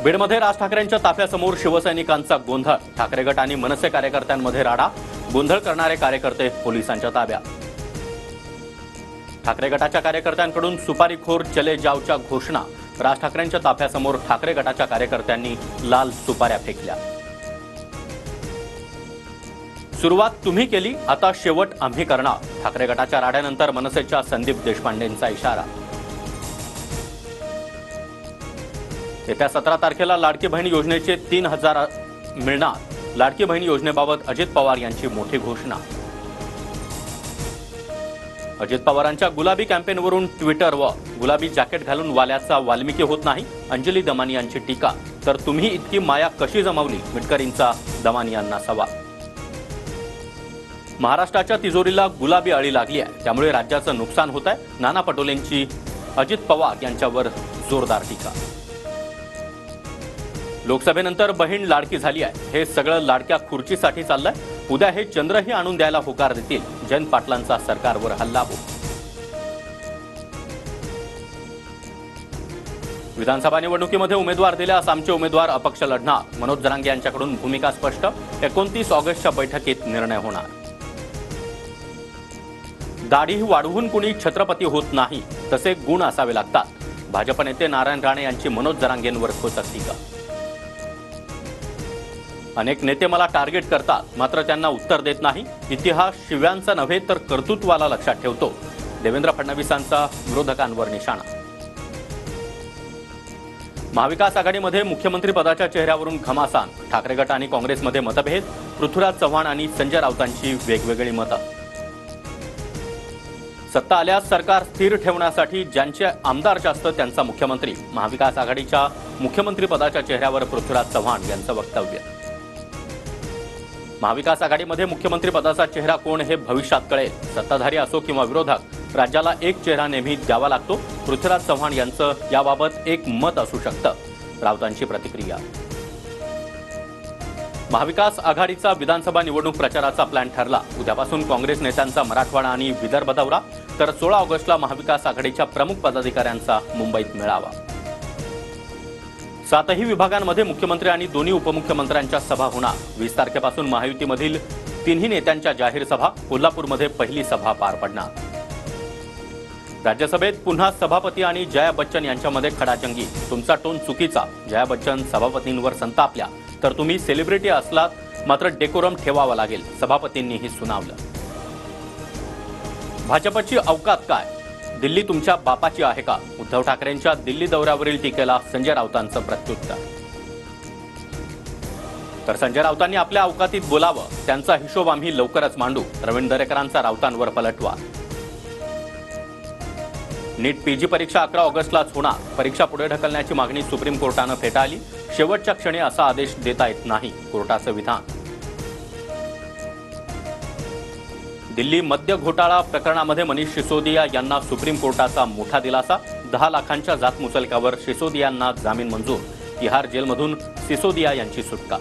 बीडमध्ये राज ठाकरेंच्या ताफ्यासमोर शिवसैनिकांचा गोंधळ. ठाकरे गट आणि मनसे कार्यकर्त्यांमध्ये राडा. गोंधळ करणारे कार्यकर्ते पोलिसांच्या ताब्यात. ठाकरे गटाच्या कार्यकर्त्यांकडून सुपारीखोर चले जावच्या घोषणा. राज ठाकरेंच्या ताफ्यासमोर ठाकरे गटाच्या कार्यकर्त्यांनी लाल सुपाऱ्या फेकल्या. सुरुवात तुम्ही केली, आता शेवट आम्ही करणार. ठाकरे गटाच्या राड्यानंतर मनसेच्या संदीप देशपांडेंचा इशारा. येत्या 17 तारखेला लाडकी बहीण योजनेचे 3,000 मिळणार. लाडकी बहीण योजनेबाबत अजित पवार यांची मोठी घोषणा. अजित पवारांच्या गुलाबी कॅम्पेनवरून ट्विटरवर गुलाबी जॅकेट घालून वाल्याचा वाल्मिकी होत नाही. अंजली दमानी यांची टीका. तर तुम्ही इतकी माया कशी जमावली, मिटकरींचा दमानी यांना सवाल. महाराष्ट्राच्या तिजोरीला गुलाबी अळी लागली आहे, त्यामुळे राज्याचं नुकसान होत आहे. नाना पटोलेंची अजित पवार यांच्यावर जोरदार टीका. लोकसभेनंतर बहीण लाडकी झाली आहे. हे सगळं लाडक्या खुर्चीसाठी चाललंय. उद्या हे चंद्रही आणून द्यायला होकार देतील. जयंत पाटलांचा सरकारवर हल्ला हो. विधानसभा निवडणुकीमध्ये उमेदवार दिल्यास आमचे उमेदवार अपक्ष लढणार. मनोज जरांगे यांच्याकडून भूमिका स्पष्ट. 29 ऑगस्टच्या बैठकीत निर्णय होणार. दाढी वाढवून कुणी छत्रपती होत नाही, तसे गुण असावे लागतात. भाजप नेते नारायण राणे यांची मनोज जरांगेंवर खोचक टीका. अनेक नेते मला टार्गेट करतात, मात्र त्यांना उत्तर देत नाही. इतिहास शिव्यांचा नव्हे तर कर्तृत्वाला लक्षात ठेवतो. देवेंद्र फडणवीसांचा विरोधकांवर निशाणा. महाविकास आघाडीमध्ये मुख्यमंत्री पदाच्या चेहऱ्यावरून घमासान. ठाकरे गट आणि काँग्रेसमध्ये मतभेद. पृथ्वीराज चव्हाण आणि संजय राऊतांची वेगवेगळी मतं. सत्ता आल्यास सरकार स्थिर ठेवण्यासाठी ज्यांचे आमदार जास्त त्यांचा मुख्यमंत्री. महाविकास आघाडीच्या मुख्यमंत्री पदाच्या चेहऱ्यावर पृथ्वीराज चव्हाण यांचं वक्तव्य. महाविकास आघाडीमध्ये मुख्यमंत्री पदाचा चेहरा कोण हे भविष्यात कळेल. सत्ताधारी असो किंवा विरोधक, राज्याला एक चेहरा नेहमी द्यावा लागतो. पृथ्वीराज चव्हाण यांचं याबाबत एक मत असू शकतं. राऊतांची प्रतिक्रिया. महाविकास आघाडीचा विधानसभा निवडणूक प्रचाराचा प्लॅन ठरला. उद्यापासून काँग्रेस नेत्यांचा मराठवाडा आणि विदर्भ दौरा, तर 16 ऑगस्टला महाविकास आघाडीच्या प्रमुख पदाधिकाऱ्यांचा मुंबईत मेळावा. 7ही विभागांमध्ये मुख्यमंत्री आणि दोन्ही उपमुख्यमंत्र्यांच्या सभा होणार. 20 तारखेपासून महायुतीमधील 3ही नेत्यांच्या जाहीर सभा. कोल्हापूरमध्ये पहिली सभा पार पडणार. राज्यसभेत पुन्हा सभापती आणि जया बच्चन यांच्यामध्ये खडाजंगी. तुमचा टोन चुकीचा. जया बच्चन सभापतींवर संतापल्या. तर तुम्ही सेलिब्रिटी असलात, मात्र डेकोरम ठेवावा लागेल, सभापतींनीही सुनावलं. भाजपची अवकात काय? दिल्ली तुमच्या बापाची आहे का? उद्धव ठाकरेंच्या दिल्ली दौऱ्यावरील टीकेला संजय राऊतांचं प्रत्युत्तर. तर संजय राऊतांनी आपल्या अवकातीत बोलावं, त्यांचा हिशोब आम्ही लवकरच मांडू. रवींद्र दरेकरांचा राऊतांवर पलटवार. नीट पीजी परीक्षा 11 ऑगस्टलाच होणार. परीक्षा पुढे ढकलण्याची मागणी सुप्रीम कोर्टानं फेटाळली. शेवटच्या क्षणी असा आदेश देता येत नाही, कोर्टाचं विधान. दिल्ली मद्य घोटाळा प्रकरणामध्ये मनीष सिसोदिया यांना सुप्रीम कोर्टाचा मोठा दिलासा. 10 लाखांच्या जातमुचलक्यावर सिसोदियांना जामीन मंजूर. तिहार जेलमधून सिसोदिया यांची सुटका.